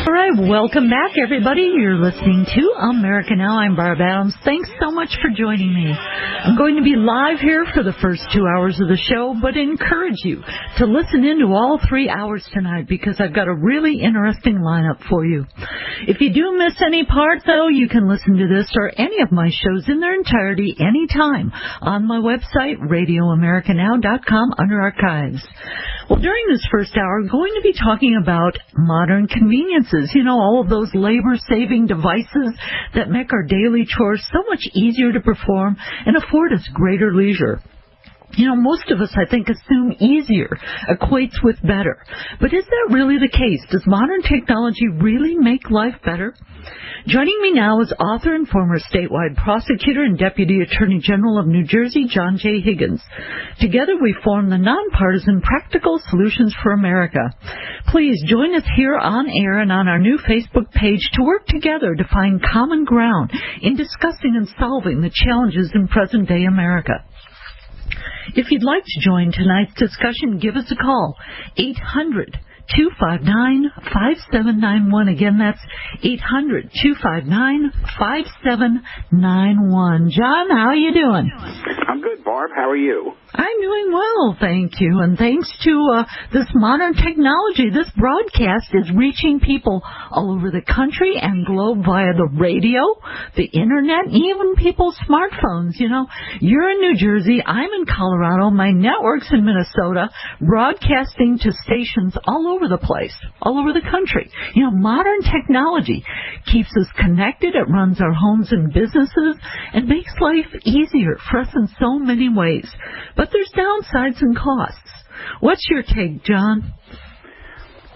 All right, welcome back, everybody. You're listening to America Now. I'm Barb Adams. Thanks so much for joining me. I'm going to be live here for the first 2 hours of the show, but encourage you to listen in to all 3 hours tonight because I've got a really interesting lineup for you. If you do miss any part, though, you can listen to this or any of my shows in their entirety anytime on my website, radioamericanow.com, under archives. Well, during this first hour, I'm going to be talking about modern conveniences. You know, all of those labor-saving devices that make our daily chores so much easier to perform and afford us greater leisure. You know, most of us, I think, assume easier equates with better. But is that really the case? Does modern technology really make life better? Joining me now is author and former statewide prosecutor and Deputy Attorney General of New Jersey, John J. Higgins. Together we form the nonpartisan Practical Solutions for America. Please join us here on air and on our new Facebook page to work together to find common ground in discussing and solving the challenges in present-day America. If you'd like to join tonight's discussion, give us a call, 800-259-5791. Again, that's 800-259-5791. John, how are you doing? I'm good, Barb. How are you? I'm doing well, thank you. And thanks to this modern technology, this broadcast is reaching people all over the country and globe via the radio, the internet, even people's smartphones. You know, you're in New Jersey, I'm in Colorado, my network's in Minnesota, broadcasting to stations all over the place, all over the country. You know, modern technology keeps us connected, it runs our homes and businesses, and makes life easier for us in so many ways. But there's downsides and costs. What's your take, John?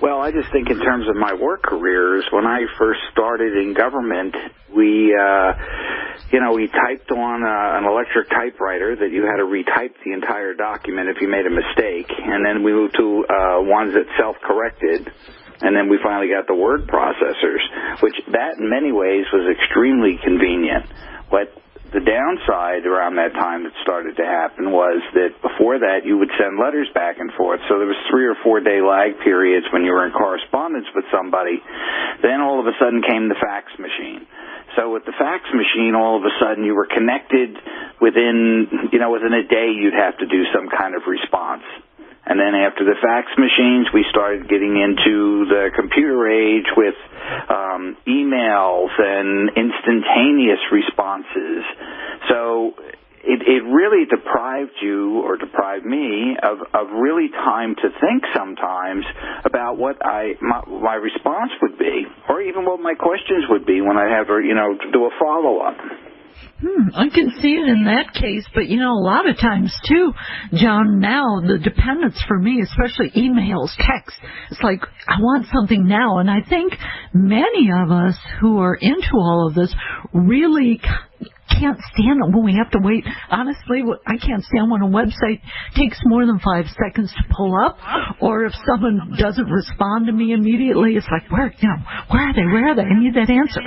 Well, I just think in terms of my work careers, when I first started in government, we typed on an electric typewriter that you had to retype the entire document if you made a mistake, and then we moved to ones that self-corrected, and then we finally got the word processors, which that in many ways was extremely convenient. But the downside around that time that started to happen was that before that you would send letters back and forth. So there was 3 or 4 day lag periods when you were in correspondence with somebody. Then all of a sudden came the fax machine. So with the fax machine, all of a sudden you were connected within a day you'd have to do some kind of response. And then after the fax machines, we started getting into the computer age with emails and instantaneous responses. So it really deprived me of really time to think sometimes about what my response would be, or even what my questions would be when I have to do a follow-up. I can see it in that case, but, a lot of times, too, John, now the dependence for me, especially emails, texts, it's like, I want something now. And I think many of us who are into all of this really can't stand it when we have to wait. Honestly, I can't stand when a website takes more than 5 seconds to pull up, or if someone doesn't respond to me immediately, it's like, where are they? I need that answer.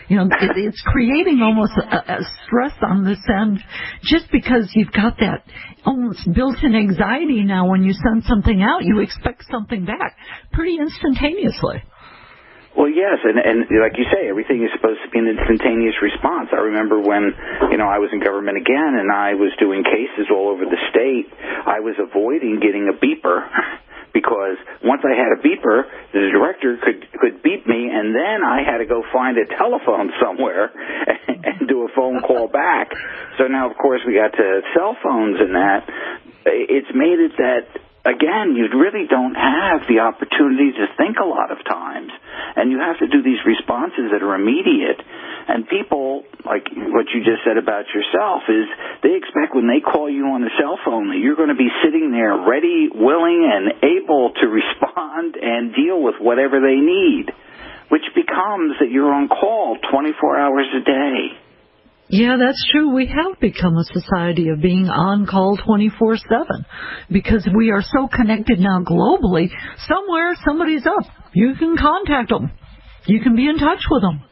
It's creating almost a stress on this end just because you've got that almost built-in anxiety now. When you send something out, you expect something back pretty instantaneously. Well, yes, and like you say, everything is supposed to be an instantaneous response. I remember when, I was in government again and I was doing cases all over the state, I was avoiding getting a beeper. Because once I had a beeper, the director could beep me, and then I had to go find a telephone somewhere and do a phone call back. So now, of course, we got to cell phones and that. It's made it that, again, you really don't have the opportunity to think a lot of times. And you have to do these responses that are immediate. And people, like what you just said about yourself, is they expect when they call you on the cell phone that you're going to be sitting there ready, willing, and able to respond and deal with whatever they need, which becomes that you're on call 24 hours a day. Yeah, that's true. We have become a society of being on call 24/7 because we are so connected now globally. Somewhere, somebody's up. You can contact them. You can be in touch with them.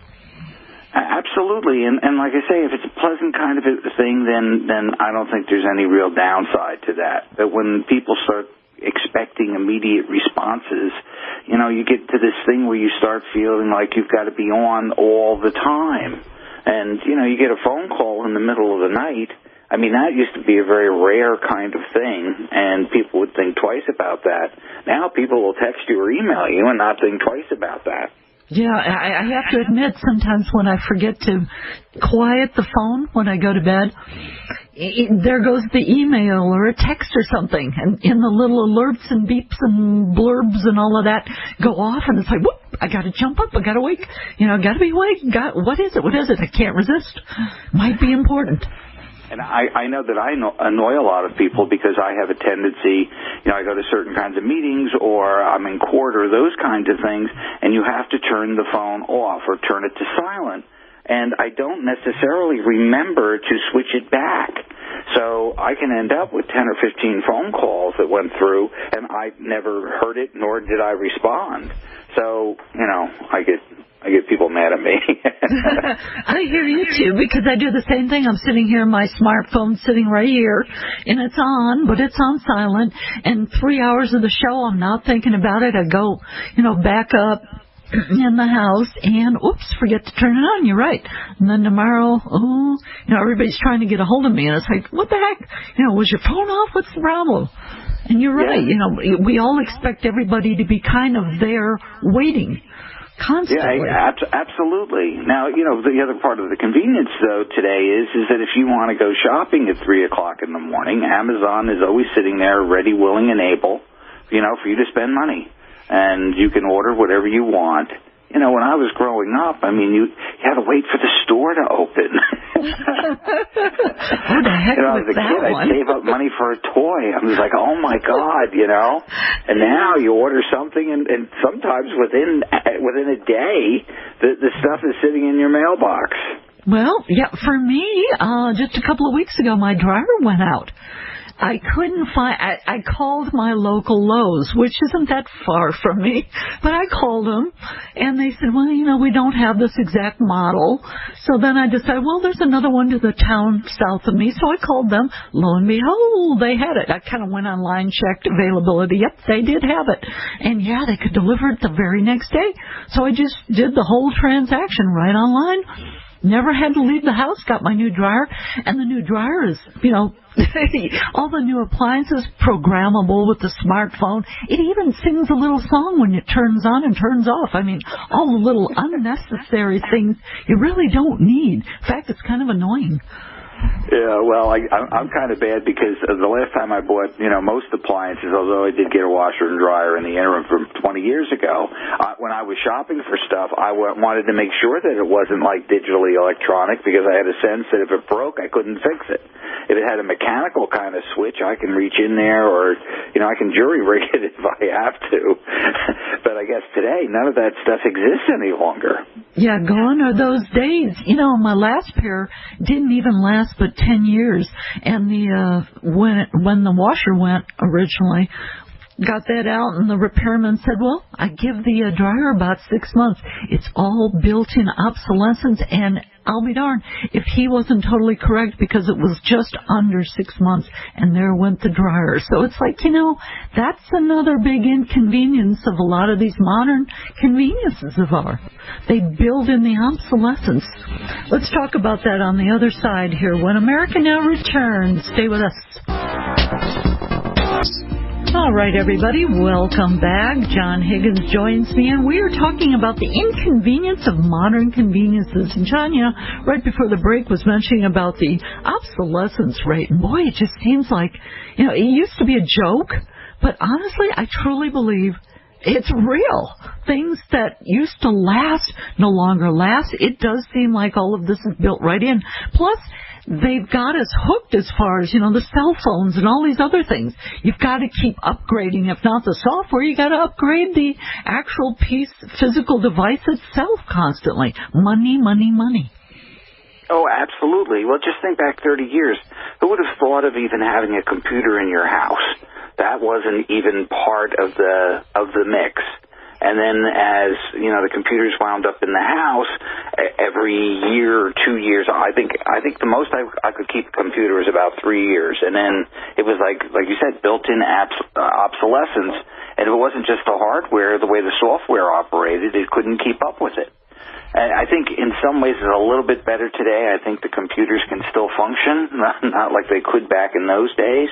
Absolutely, and like I say, if it's a pleasant kind of a thing, then I don't think there's any real downside to that. But when people start expecting immediate responses, you know, you get to this thing where you start feeling like you've got to be on all the time. And, you know, you get a phone call in the middle of the night. I mean, that used to be a very rare kind of thing, and people would think twice about that. Now people will text you or email you and not think twice about that. Yeah, I have to admit, sometimes when I forget to quiet the phone when I go to bed, there goes the email or a text or something, and in the little alerts and beeps and blurbs and all of that go off, and it's like, whoop, I got to jump up, I got to wake, you know, got to be awake. What is it? I can't resist. Might be important. And I know that I annoy a lot of people because I have a tendency, you know, I go to certain kinds of meetings or I'm in court or those kinds of things, and you have to turn the phone off or turn it to silent. And I don't necessarily remember to switch it back. So I can end up with 10 or 15 phone calls that went through, and I never heard it, nor did I respond. So, you know, I get people mad at me. I hear you, too, because I do the same thing. I'm sitting here, my smartphone sitting right here, and it's on, but it's on silent. And 3 hours of the show, I'm not thinking about it. I go, you know, back up in the house and, oops, forget to turn it on. You're right. And then tomorrow, you know, everybody's trying to get a hold of me, and it's like, what the heck? You know, was your phone off? What's the problem? And you're right. You know, we all expect everybody to be kind of there waiting. Constantly. Yeah, absolutely. Now, you know, the other part of the convenience, though, today is that if you want to go shopping at 3 o'clock in the morning, Amazon is always sitting there ready, willing, and able, you know, for you to spend money. And you can order whatever you want. You know, when I was growing up, I mean, you had to wait for the store to open. Who the heck was as a kid, I'd save up money for a toy. I was like, oh, my God, you know. And now you order something, and sometimes within a day, the stuff is sitting in your mailbox. Well, yeah, for me, just a couple of weeks ago, my dryer went out. I couldn't find, I called my local Lowe's, which isn't that far from me, but I called them, and they said, well, you know, we don't have this exact model. So then I decided, well, there's another one to the town south of me, so I called them. Lo and behold, they had it. I kind of went online, checked availability. Yep, they did have it. And yeah, they could deliver it the very next day. So I just did the whole transaction right online. Never had to leave the house, got my new dryer, and the new dryer is, you know, all the new appliances programmable with the smartphone. It even sings a little song when it turns on and turns off. I mean, all the little unnecessary things you really don't need. In fact, it's kind of annoying. Yeah, well, I'm kind of bad because the last time I bought, you know, most appliances, although I did get a washer and dryer in the interim from 20 years ago, when I was shopping for stuff, I wanted to make sure that it wasn't like digitally electronic because I had a sense that if it broke, I couldn't fix it. If it had a mechanical kind of switch, I can reach in there or, you know, I can jury rig it if I have to. But I guess today, none of that stuff exists any longer. Yeah, gone are those days. You know, my last pair didn't even last but 10 years, and when the washer went originally, got that out, and the repairman said, well, I give the dryer about 6 months. It's all built-in obsolescence, and I'll be darned if he wasn't totally correct because it was just under 6 months, and there went the dryer. So it's like, you know, that's another big inconvenience of a lot of these modern conveniences of ours. They build in the obsolescence. Let's talk about that on the other side here. When America Now returns, stay with us. All right, everybody, welcome back. John Higgins joins me, and we are talking about the inconvenience of modern conveniences. And Tanya, right before the break, was mentioning about the obsolescence rate. And boy, it just seems like, you know, it used to be a joke, but honestly, I truly believe it's real. Things that used to last no longer last. It does seem like all of this is built right in. Plus, they've got us hooked as far as, you know, the cell phones and all these other things. You've got to keep upgrading. If not the software, you got to upgrade the actual physical device itself constantly. Money, money, money. Oh, absolutely. Well, just think back 30 years. Who would have thought of even having a computer in your house? That wasn't even part of the mix. And then as, the computers wound up in the house, every year or 2 years, I think the most I could keep a computer was about 3 years. And then it was like you said, built-in obsolescence. And it wasn't just the hardware, the way the software operated, it couldn't keep up with it. And I think in some ways it's a little bit better today. I think the computers can still function, not like they could back in those days.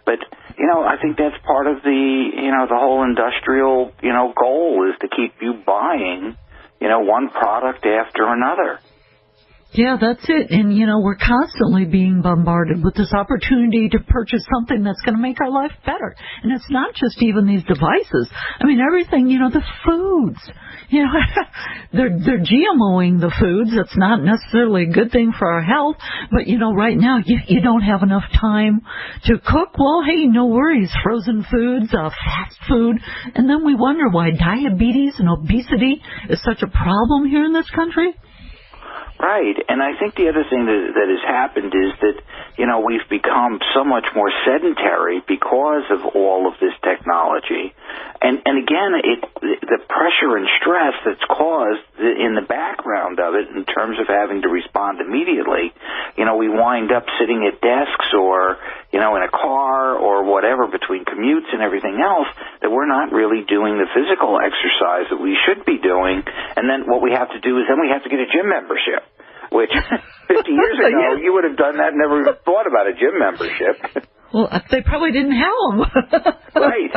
But, I think that's part of the whole industrial, goal is to keep you buying, one product after another. Yeah, that's it. And, we're constantly being bombarded with this opportunity to purchase something that's going to make our life better. And it's not just even these devices. I mean, everything, the foods. They're GMOing the foods. That's not necessarily a good thing for our health. But, right now, you don't have enough time to cook. Well, hey, no worries. Frozen foods, fast food. And then we wonder why diabetes and obesity is such a problem here in this country. Right, and I think the other thing that has happened is that, we've become so much more sedentary because of all of this technology. And again, the pressure and stress that's caused in the background of it in terms of having to respond immediately, we wind up sitting at desks or, in a car or whatever between commutes and everything else that we're not really doing the physical exercise that we should be doing. And then what we have to do is then we have to get a gym membership, which 50 years ago you would have done that and never even thought about a gym membership. Well, they probably didn't have them. Right.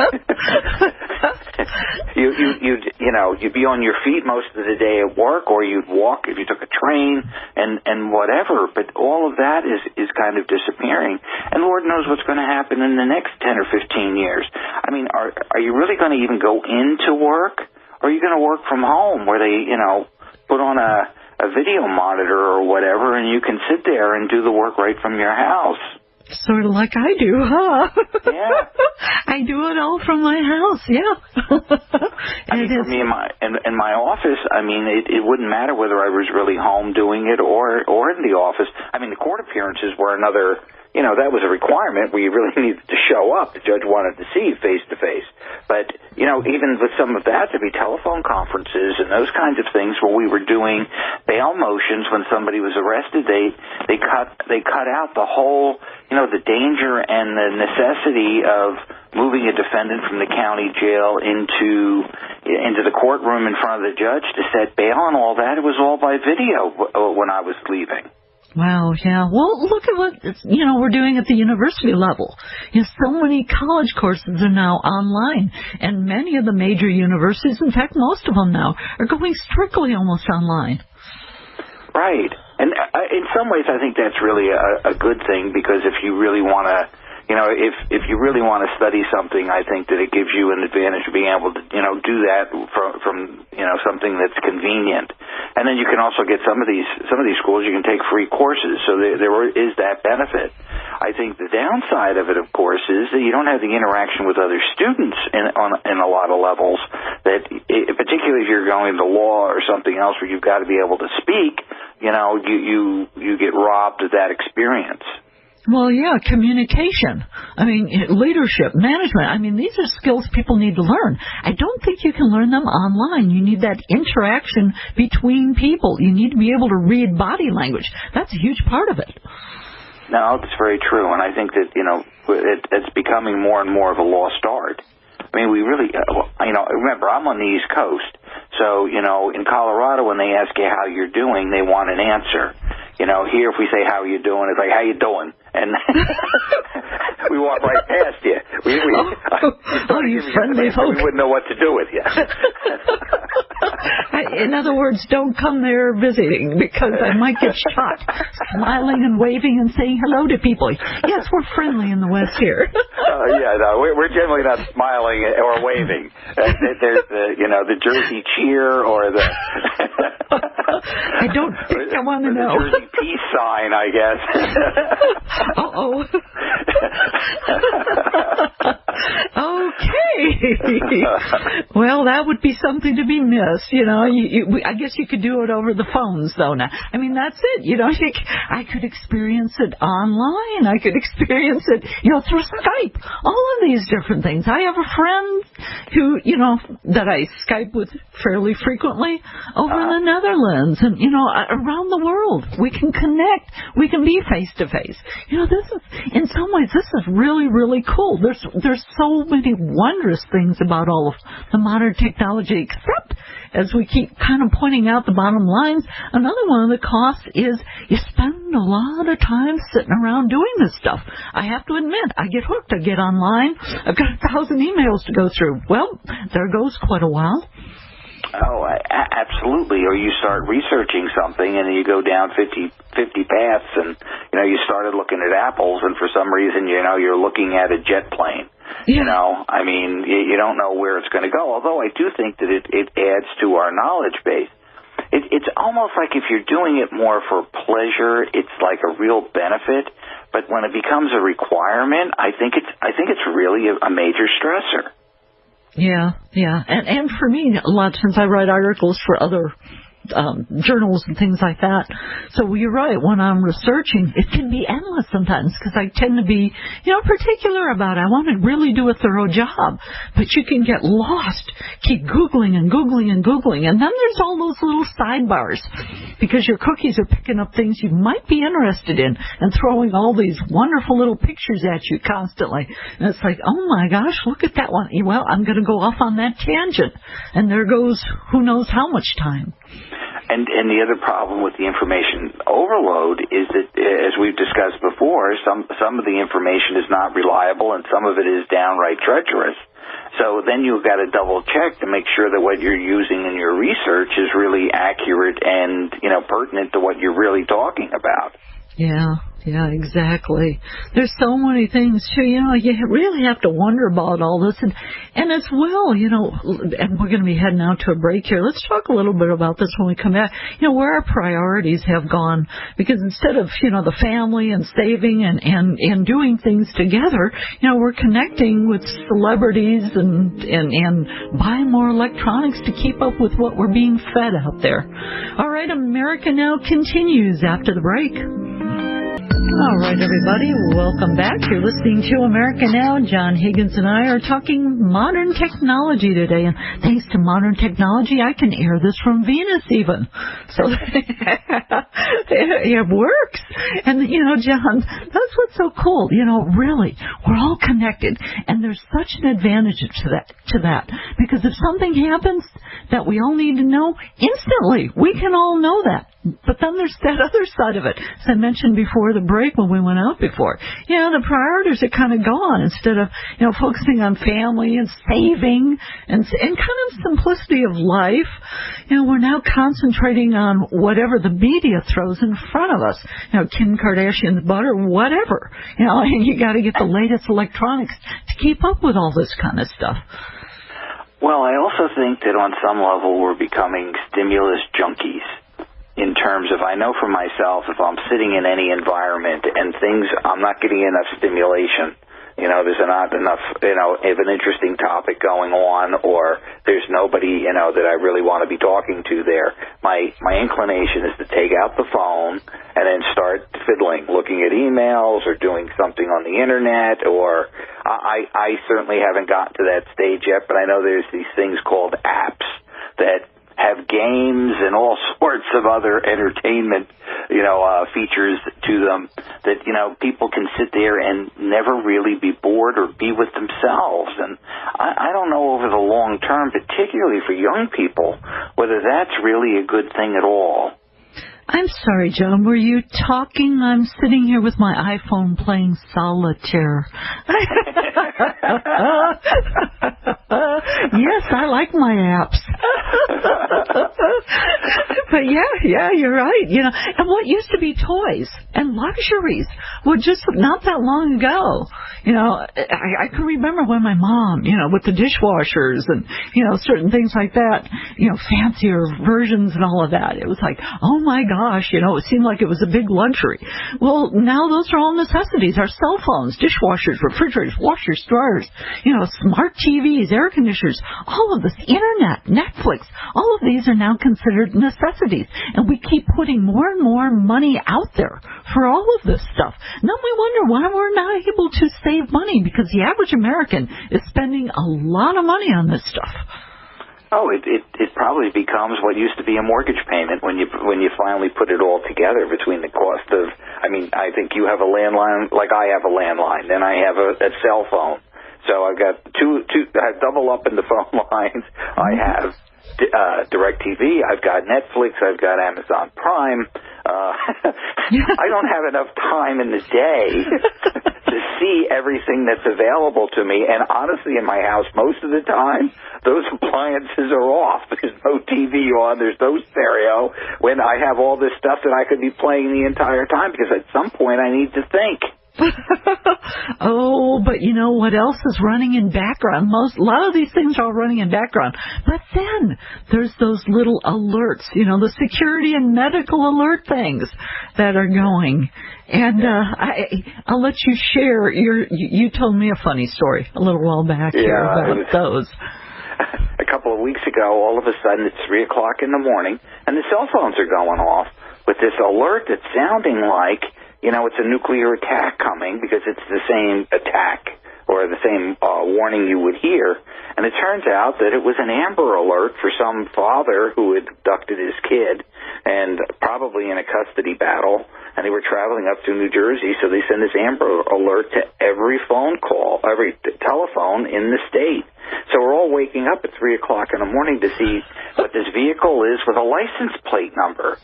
You'd be on your feet most of the day at work, or you'd walk if you took a train and whatever. But all of that is kind of disappearing. And Lord knows what's going to happen in the next 10 or 15 years. I mean, are you really going to even go into work? Or are you going to work from home where they, put on a video monitor or whatever, and you can sit there and do the work right from your house? Sort of like I do, huh? Yeah. I do it all from my house, yeah. For me in my office, it wouldn't matter whether I was really home doing it or in the office. The court appearances were another, that was a requirement where you really needed to show up. The judge wanted to see you face to face. But, even with some of that, there'd be telephone conferences and those kinds of things where we were doing bail motions when somebody was arrested. They cut out the whole, the danger and the necessity of moving a defendant from the county jail into the courtroom in front of the judge to set bail and all that. It was all by video when I was leaving. Wow, yeah. Well, look at what, we're doing at the university level. So many college courses are now online, and many of the major universities, in fact, most of them now, are going strictly almost online. Right. And in some ways, I think that's really a good thing, because if you really want to, if you really want to study something, I think that it gives you an advantage of being able to, do that from something that's convenient. And then you can also get some of these schools, you can take free courses, so there is that benefit. I think the downside of it, of course, is that you don't have the interaction with other students in a lot of levels. That particularly if you're going to law or something else where you've got to be able to speak, you get robbed of that experience. Well, yeah, communication. Leadership, management. These are skills people need to learn. I don't think you can learn them online. You need that interaction between people. You need to be able to read body language. That's a huge part of it. No, it's very true, and I think that, it's becoming more and more of a lost art. We really, remember, I'm on the East Coast, so, in Colorado, when they ask you how you're doing, they want an answer. Here, if we say, how are you doing, it's like, how you doing? And we walk right past you. You friendly folk. We wouldn't know what to do with you. In other words, don't come there visiting, because I might get shot. Smiling and waving and saying hello to people. Yes, we're friendly in the West here. We're generally not smiling or waving. There's the Jersey cheer or the... I don't think I want to know. The Jersey peace sign, I guess. Uh-oh. Okay. Well, that would be something to be missed. You know, I guess you could do it over the phones, though. Now, I mean, that's it. You know, I could experience it online. I could experience it, you know, through Skype. All of these different things. I have a friend who, you know, that I Skype with fairly frequently over in the Netherlands, and you know, around the world. We can connect. We can be face to face. You know, this is, in some ways, this is really, really cool. There's so many wondrous things about all of the modern technology, except, as we keep kind of pointing out the bottom lines, another one of the costs is you spend a lot of time sitting around doing this stuff. I have to admit, I get hooked. I get online. I've got 1,000 emails to go through. Well, there goes quite a while. Oh, absolutely. Or you start researching something and you go down 50 paths, and you know, you started looking at apples, and for some reason, you know, you're looking at a jet plane. Yeah. You know, I mean, you don't know where it's going to go. Although I do think that it adds to our knowledge base. It's almost like if you're doing it more for pleasure, it's like a real benefit. But when it becomes a requirement, I think it's really a major stressor. Yeah. And for me, a lot of times I write articles for other journals and things like that. So you're right, when I'm researching, it can be endless sometimes because I tend to be, you know, particular about it. I want to really do a thorough job. But you can get lost, keep Googling and Googling and Googling. And then there's all those little sidebars because your cookies are picking up things you might be interested in and throwing all these wonderful little pictures at you constantly. And it's like, oh my gosh, look at that one. Well, I'm going to go off on that tangent. And there goes who knows how much time. And the other problem with the information overload is that, as we've discussed before, some of the information is not reliable and some of it is downright treacherous. So then you've got to double check to make sure that what you're using in your research is really accurate and, you know, pertinent to what you're really talking about. Yeah, exactly. There's so many things, too. You know, you really have to wonder about all this. And as well, you know, and we're going to be heading out to a break here. Let's talk a little bit about this when we come back. You know, where our priorities have gone. Because instead of, you know, the family and saving and doing things together, you know, we're connecting with celebrities and buying more electronics to keep up with what we're being fed out there. All right, America Now continues after the break. All right, everybody, welcome back. You're listening to America Now. John Higgins and I are talking modern technology today, and thanks to modern technology, I can air this from Venus even. So it works. And, you know, John, that's what's so cool. You know, really, we're all connected, and there's such an advantage to that, because if something happens that we all need to know, instantly, we can all know that. But then there's that other side of it. As I mentioned before the break when we went out before, you know, the priorities are kind of gone. Instead of, you know, focusing on family and saving and kind of simplicity of life, you know, we're now concentrating on whatever the media throws in front of us. You know, Kim Kardashian's butter, whatever. You know, and you got to get the latest electronics to keep up with all this kind of stuff. Well, I also think that on some level we're becoming stimulus junkies. In terms of, I know for myself, if I'm sitting in any environment and I'm not getting enough stimulation, you know, there's not enough, you know, of an interesting topic going on, or there's nobody, you know, that I really want to be talking to there. My inclination is to take out the phone and then start fiddling, looking at emails or doing something on the internet, or I certainly haven't gotten to that stage yet, but I know there's these things called apps that have games and all sorts of other entertainment, you know, features to them that, you know, people can sit there and never really be bored or be with themselves. And I don't know over the long term, particularly for young people, whether that's really a good thing at all. I'm sorry, John, were you talking? I'm sitting here with my iPhone playing solitaire. Yes, I like my apps. Yeah, you're right. You know, and what used to be toys and luxuries, well, just not that long ago, you know, I can remember when my mom, you know, with the dishwashers and, you know, certain things like that, you know, fancier versions and all of that. It was like, oh my gosh, you know, it seemed like it was a big luxury. Well, now those are all necessities. Our cell phones, dishwashers, refrigerators, washers, dryers, you know, smart TVs, air conditioners, all of this, internet, Netflix, all of these are now considered necessities. And we keep putting more and more money out there for all of this stuff. And then we wonder why we're not able to save money, because the average American is spending a lot of money on this stuff. Oh, it probably becomes what used to be a mortgage payment when you finally put it all together between the cost of, I mean, I think you have a landline like I have a landline, then I have a cell phone. So I've got two I double up in the phone lines. I have DirecTV, I've got Netflix, I've got Amazon Prime. I don't have enough time in the day to see everything that's available to me. And honestly, in my house, most of the time, those appliances are off. There's no TV on, there's no stereo, when I have all this stuff that I could be playing the entire time, because at some point I need to think. Oh, but you know what else is running in background? A lot of these things are all running in background. But then there's those little alerts, you know, the security and medical alert things that are going. And I'll let you share. You told me a funny story a little while back here about those. A couple of weeks ago, all of a sudden it's 3 o'clock in the morning, and the cell phones are going off with this alert that's sounding like, you know, it's a nuclear attack coming, because it's the same attack or the same warning you would hear. And it turns out that it was an Amber Alert for some father who had abducted his kid, and probably in a custody battle, and they were traveling up to New Jersey, so they send this Amber Alert to every phone call, every telephone in the state. So we're all waking up at 3 o'clock in the morning to see what this vehicle is with a license plate number.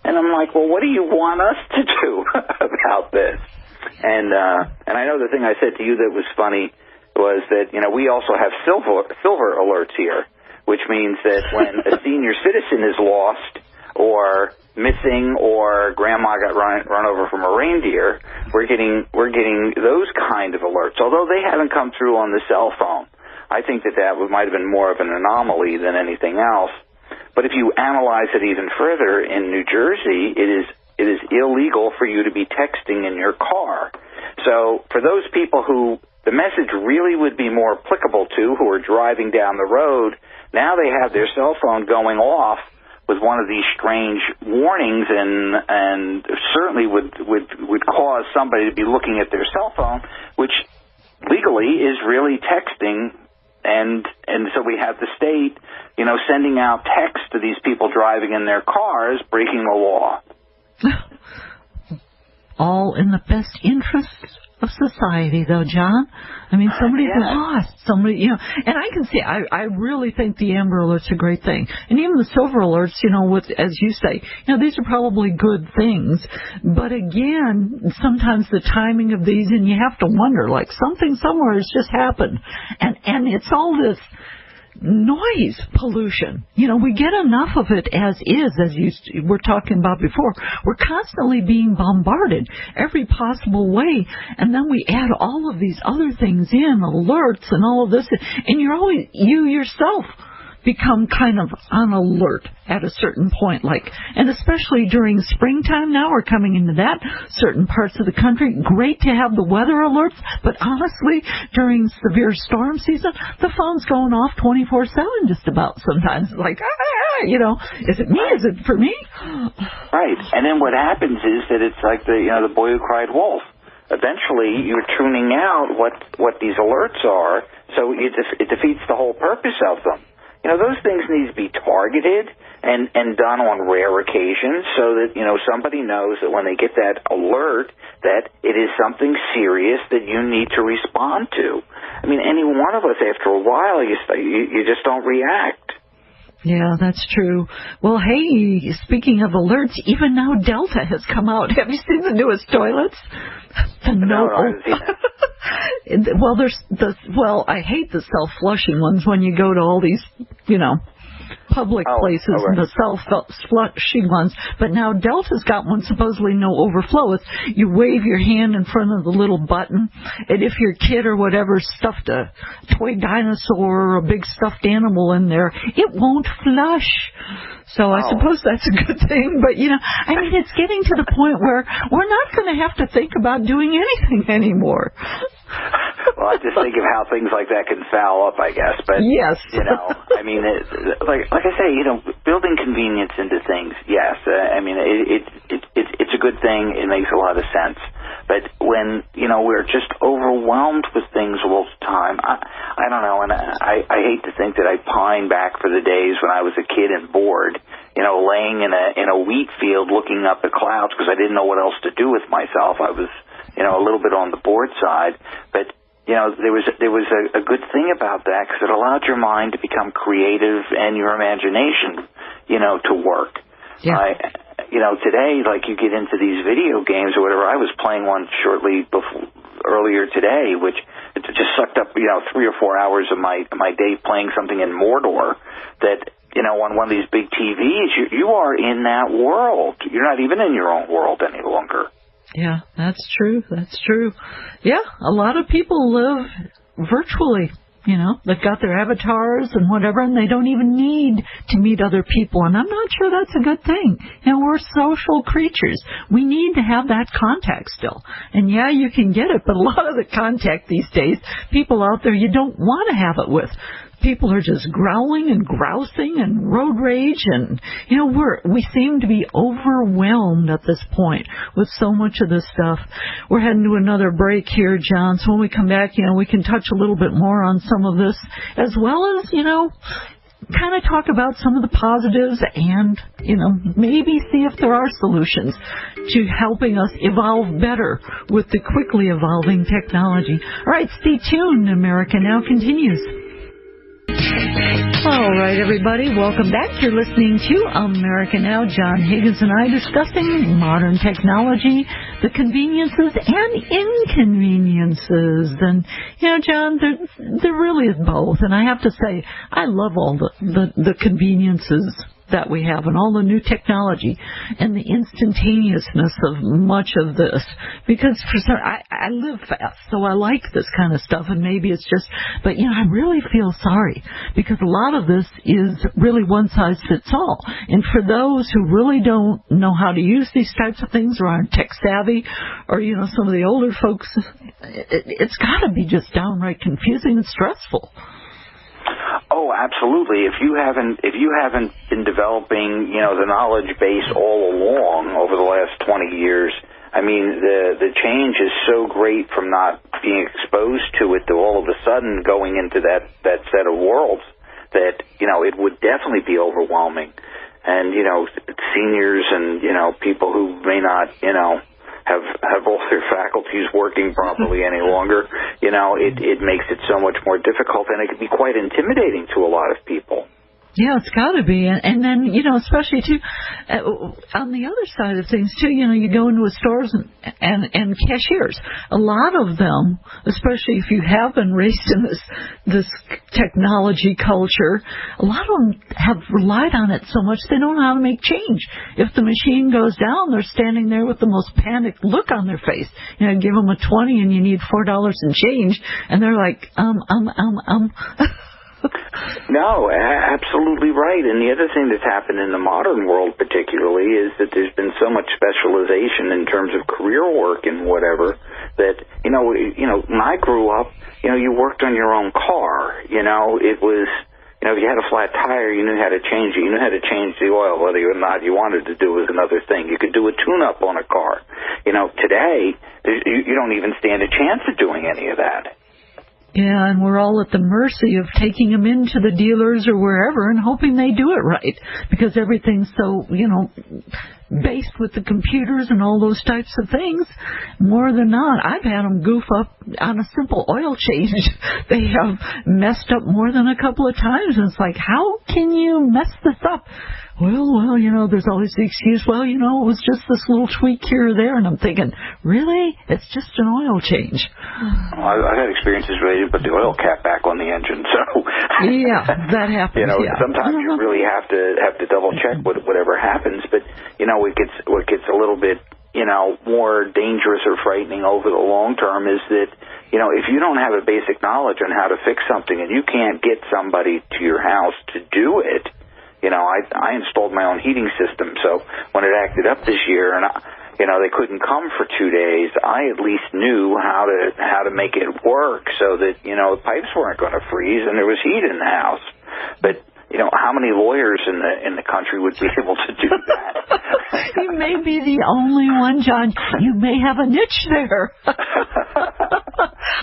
And I'm like, well, what do you want us to do about this? And I know the thing I said to you that was funny was that, you know, we also have silver alerts here, which means that when a senior citizen is lost or missing or grandma got run over from a reindeer, we're getting those kind of alerts, although they haven't come through on the cell phone. I think that might have been more of an anomaly than anything else. But if you analyze it even further, in New Jersey, it is illegal for you to be texting in your car. So for those people who the message really would be more applicable to, who are driving down the road, now they have their cell phone going off with one of these strange warnings, and certainly would cause somebody to be looking at their cell phone, which legally is really texting. And so we have the state, you know, sending out texts to these people driving in their cars, breaking the law. All in the best interests of society, though, John. I mean, somebody's lost. Somebody, you know, and I can see, I really think the Amber Alert's a great thing. And even the Silver Alerts, you know, with, as you say, you know, these are probably good things. But again, sometimes the timing of these, and you have to wonder, like, something somewhere has just happened. And it's all this noise pollution. You know, we get enough of it as is, as you were talking about before. We're constantly being bombarded every possible way, and then we add all of these other things in, alerts and all of this, and you yourself become kind of on alert at a certain point, and especially during springtime now, we're coming into that, certain parts of the country, great to have the weather alerts, but honestly, during severe storm season, the phone's going off 24/7 just about sometimes. It's like, you know, is it me? Is it for me? Right, and then what happens is that it's like the boy who cried wolf. Eventually, you're tuning out what these alerts are, so it defeats the whole purpose of them. You know, those things need to be targeted and done on rare occasions so that, you know, somebody knows that when they get that alert that it is something serious that you need to respond to. I mean, any one of us, after a while, you just don't react. Yeah, that's true. Well, hey, speaking of alerts, even now Delta has come out. Have you seen the newest toilets? No, I haven't seen that. Well, I hate the self-flushing ones when you go to all these, you know, public places and the self-flushing ones. But now Delta's got one, supposedly no overflow. It's you wave your hand in front of the little button, and if your kid or whatever stuffed a toy dinosaur or a big stuffed animal in there, it won't flush. So I suppose that's a good thing. But, you know, I mean, it's getting to the point where we're not going to have to think about doing anything anymore. Well, I just think of how things like that can foul up, I guess. But, yes. You know, I mean, like I say, you know, building convenience into things, yes. I mean, it's a good thing. It makes a lot of sense. But when, you know, we're just overwhelmed with things all the time, I don't know, and I hate to think that I pine back for the days when I was a kid and bored, you know, laying in a wheat field looking up at clouds because I didn't know what else to do with myself. I was, you know, a little bit on the bored side, but you know, there was a good thing about that because it allowed your mind to become creative and your imagination, you know, to work. Yeah. You know, today, like you get into these video games or whatever. I was playing one earlier today, which it just sucked up, you know, 3 or 4 hours of my day playing something in Mordor. That, you know, on one of these big TVs, you are in that world. You're not even in your own world any longer. Yeah, that's true. That's true. Yeah, a lot of people live virtually. You know, they've got their avatars and whatever, and they don't even need to meet other people. And I'm not sure that's a good thing. You know, we're social creatures. We need to have that contact still. And yeah, you can get it, but a lot of the contact these days, people out there you don't want to have it with. People are just growling and grousing and road rage, and you know we seem to be overwhelmed at this point with so much of this stuff. We're heading to another break here, John. So when we come back, you know, we can touch a little bit more on some of this, as well as, you know, kind of talk about some of the positives and, you know, maybe see if there are solutions to helping us evolve better with the quickly evolving technology. All right, stay tuned. America Now continues. All right, everybody, welcome back. You're listening to America Now. John Higgins and I discussing modern technology, the conveniences and inconveniences. And, you know, John, there really is both. And I have to say, I love all the conveniences that we have and all the new technology and the instantaneousness of much of this, because I live fast, so I like this kind of stuff, and maybe it's just, but you know, I really feel sorry because a lot of this is really one size fits all, and for those who really don't know how to use these types of things or aren't tech savvy, or you know, some of the older folks, it's got to be just downright confusing and stressful. Oh, absolutely. If you haven't been developing, you know, the knowledge base all along over the last 20 years, I mean, the change is so great from not being exposed to it to all of a sudden going into that set of worlds that, you know, it would definitely be overwhelming. And, you know, seniors and, you know, people who may not, you know, have all their faculties working properly any longer, you know, it makes it so much more difficult, and it can be quite intimidating to a lot of people. Yeah, it's got to be. And then, you know, especially, too, on the other side of things, too, you know, you go into stores and cashiers. A lot of them, especially if you have been raised in this technology culture, a lot of them have relied on it so much they don't know how to make change. If the machine goes down, they're standing there with the most panicked look on their face. You know, give them a 20 and you need $4 in change, and they're like, No, absolutely right. And the other thing that's happened in the modern world particularly is that there's been so much specialization in terms of career work and whatever that, you know, when I grew up, you know, you worked on your own car. You know, it was, you know, if you had a flat tire, you knew how to change it. You knew how to change the oil, whether or not you wanted to do was another thing. You could do a tune-up on a car. You know, today, you don't even stand a chance of doing any of that. Yeah, and we're all at the mercy of taking them into the dealers or wherever and hoping they do it right, because everything's so, you know, based with the computers and all those types of things. More than not, I've had them goof up on a simple oil change. They have messed up more than a couple of times, and it's like, how can you mess this up? Well, there's always the excuse, it was just this little tweak here or there, and I'm thinking, really? It's just an oil change. Well, I've had experiences related, but the oil cap back on the engine, so... Yeah, that happens, Sometimes you really have to double-check whatever happens, but, what gets a little bit, more dangerous or frightening over the long term is that, if you don't have a basic knowledge on how to fix something and you can't get somebody to your house to do it, I installed my own heating system, so when it acted up this year and they couldn't come for 2 days, I at least knew how to make it work so that, the pipes weren't going to freeze and there was heat in the house. But, how many lawyers in the country would be able to do that? You may be the only one, John. You may have a niche there.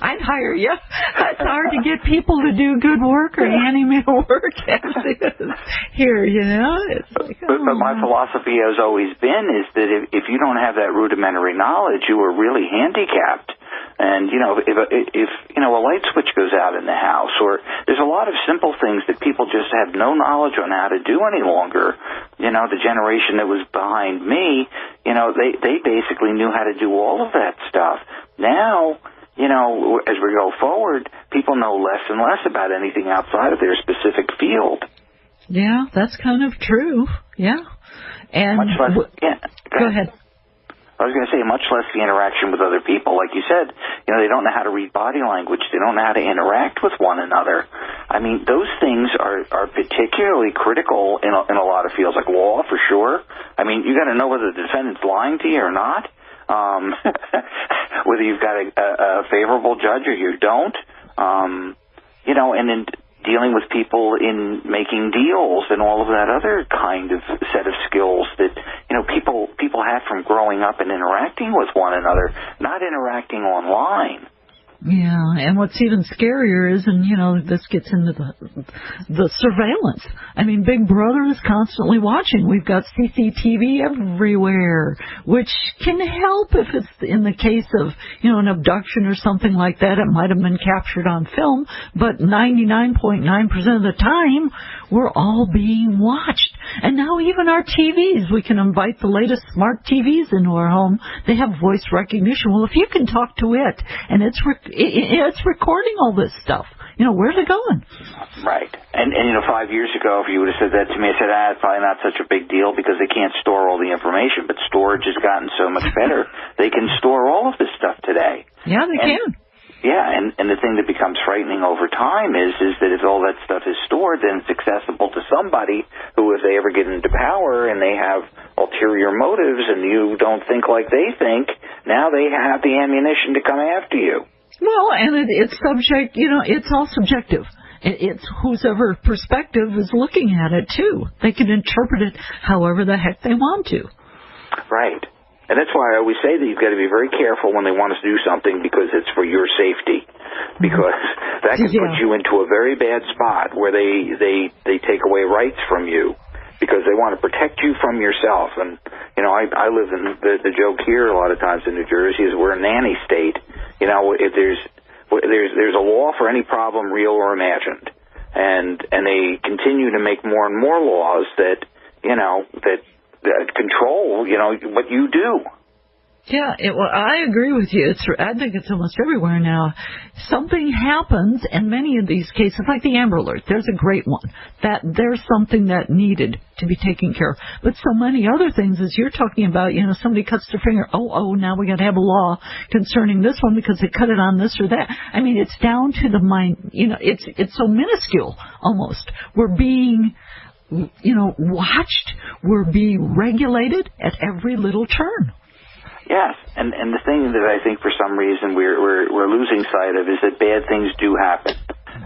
I'd hire you. It's hard to get people to do good work or handyman work as is here, It's like, but my philosophy has always been is that if you don't have that rudimentary knowledge, you are really handicapped. And, if a light switch goes out in the house, or there's a lot of simple things that people just have no knowledge on how to do any longer. The generation that was behind me, they basically knew how to do all of that stuff. Now, as we go forward, people know less and less about anything outside of their specific field. Yeah, that's kind of true. Yeah. And much less, go ahead. I was going to say, much less the interaction with other people. Like you said, they don't know how to read body language. They don't know how to interact with one another. I mean, those things are particularly critical in a lot of fields, like law, for sure. I mean, you got to know whether the defendant's lying to you or not, whether you've got a favorable judge or you don't, and then dealing with people in making deals and all of that other kind of set of skills that, people have from growing up and interacting with one another, not interacting online. Yeah, and what's even scarier is, and this gets into the surveillance. I mean, Big Brother is constantly watching. We've got CCTV everywhere, which can help if it's in the case of, an abduction or something like that. It might have been captured on film, but 99.9% of the time, we're all being watched. And now even our TVs, we can invite the latest smart TVs into our home. They have voice recognition. Well, if you can talk to it, and it's recording all this stuff, where's it going? Right. And 5 years ago, if you would have said that to me, I said, it's probably not such a big deal because they can't store all the information. But storage has gotten so much better. They can store all of this stuff today. Yeah, they can. Yeah, and the thing that becomes frightening over time is that if all that stuff is stored, then it's accessible to somebody who, if they ever get into power and they have ulterior motives and you don't think like they think, now they have the ammunition to come after you. Well, and it's subject, it's all subjective. It's whosever perspective is looking at it, too. They can interpret it however the heck they want to. Right. And that's why I always say that you've got to be very careful when they want us to do something because it's for your safety. Because that can put you into a very bad spot where they take away rights from you because they want to protect you from yourself. And, I live in the joke here a lot of times in New Jersey is we're a nanny state. If there's a law for any problem, real or imagined. And they continue to make more and more laws that control, what you do. Yeah, I agree with you. I think it's almost everywhere now. Something happens, and many of these cases, like the Amber Alert, there's a great one. That there's something that needed to be taken care of. But so many other things, as you're talking about, somebody cuts their finger, now we got to have a law concerning this one because they cut it on this or that. I mean, it's down to the mind, it's so minuscule almost. We're being watched. We're being regulated at every little turn. Yes, and the thing that I think for some reason we're losing sight of is that bad things do happen,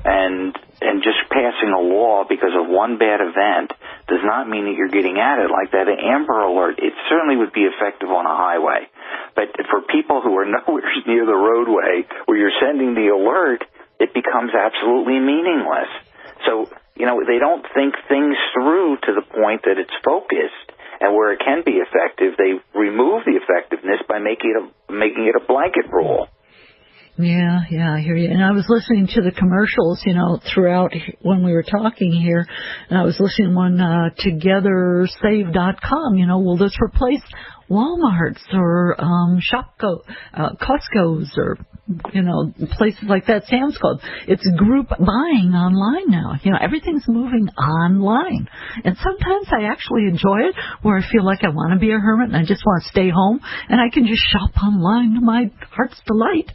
and just passing a law because of one bad event does not mean that you're getting at it like that. An Amber Alert, it certainly would be effective on a highway, but for people who are nowhere near the roadway where you're sending the alert, it becomes absolutely meaningless. So they don't think things through to the point that it's focused. And where it can be effective, they remove the effectiveness by making it a blanket rule. Yeah, I hear you. And I was listening to the commercials, throughout when we were talking here. And I was listening to one, togethersave.com, will this replace Walmart's or Costco's or places like that, Sam's Club. It's group buying online now. Everything's moving online. And sometimes I actually enjoy it, where I feel like I want to be a hermit and I just want to stay home and I can just shop online to my heart's delight.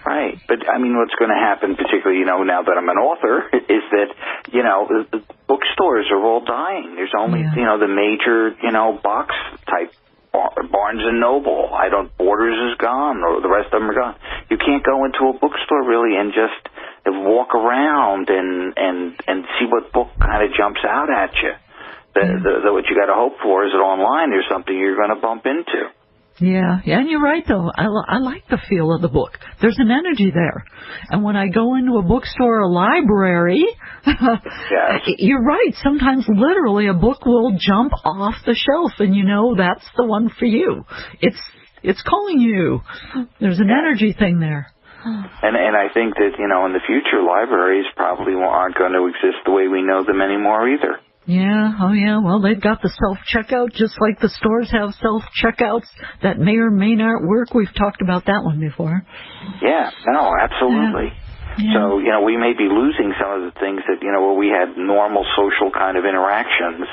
Right. But, what's going to happen, particularly, now that I'm an author, is that, the bookstores are all dying. There's only, the major, box type Barnes and Noble. Borders is gone, or the rest of them are gone. You can't go into a bookstore really and just walk around and see what book kind of jumps out at you. What you got to hope for is that online there's something you're going to bump into. Yeah, and you're right, though. I like the feel of the book. There's an energy there. And when I go into a bookstore or a library, yes. You're right. Sometimes literally a book will jump off the shelf, and that's the one for you. It's calling you. There's an energy thing there. And I think that, in the future, libraries probably aren't going to exist the way we know them anymore either. Yeah, oh yeah, well, they've got the self-checkout, just like the stores have self-checkouts that may or may not work. We've talked about that one before. Yeah, no, absolutely. Yeah. So, we may be losing some of the things that, where we had normal social kind of interactions,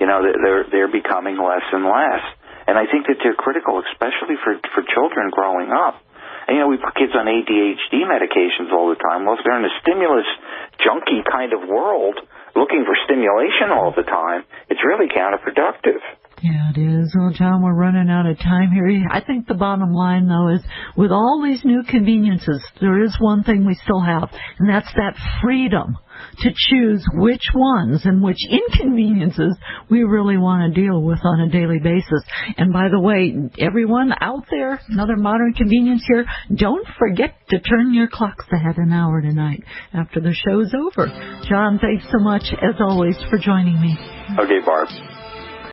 they're becoming less and less. And I think that they're critical, especially for children growing up. And, we put kids on ADHD medications all the time. Well, if they're in a stimulus junkie kind of world, looking for stimulation all the time, it's really counterproductive. Yeah, it is. Well, John, we're running out of time here. I think the bottom line, though, is with all these new conveniences, there is one thing we still have, and that's that freedom to choose which ones and which inconveniences we really want to deal with on a daily basis. And by the way, everyone out there, another modern convenience here, don't forget to turn your clocks ahead an hour tonight after the show's over. John, thanks so much, as always, for joining me. Okay, Barb.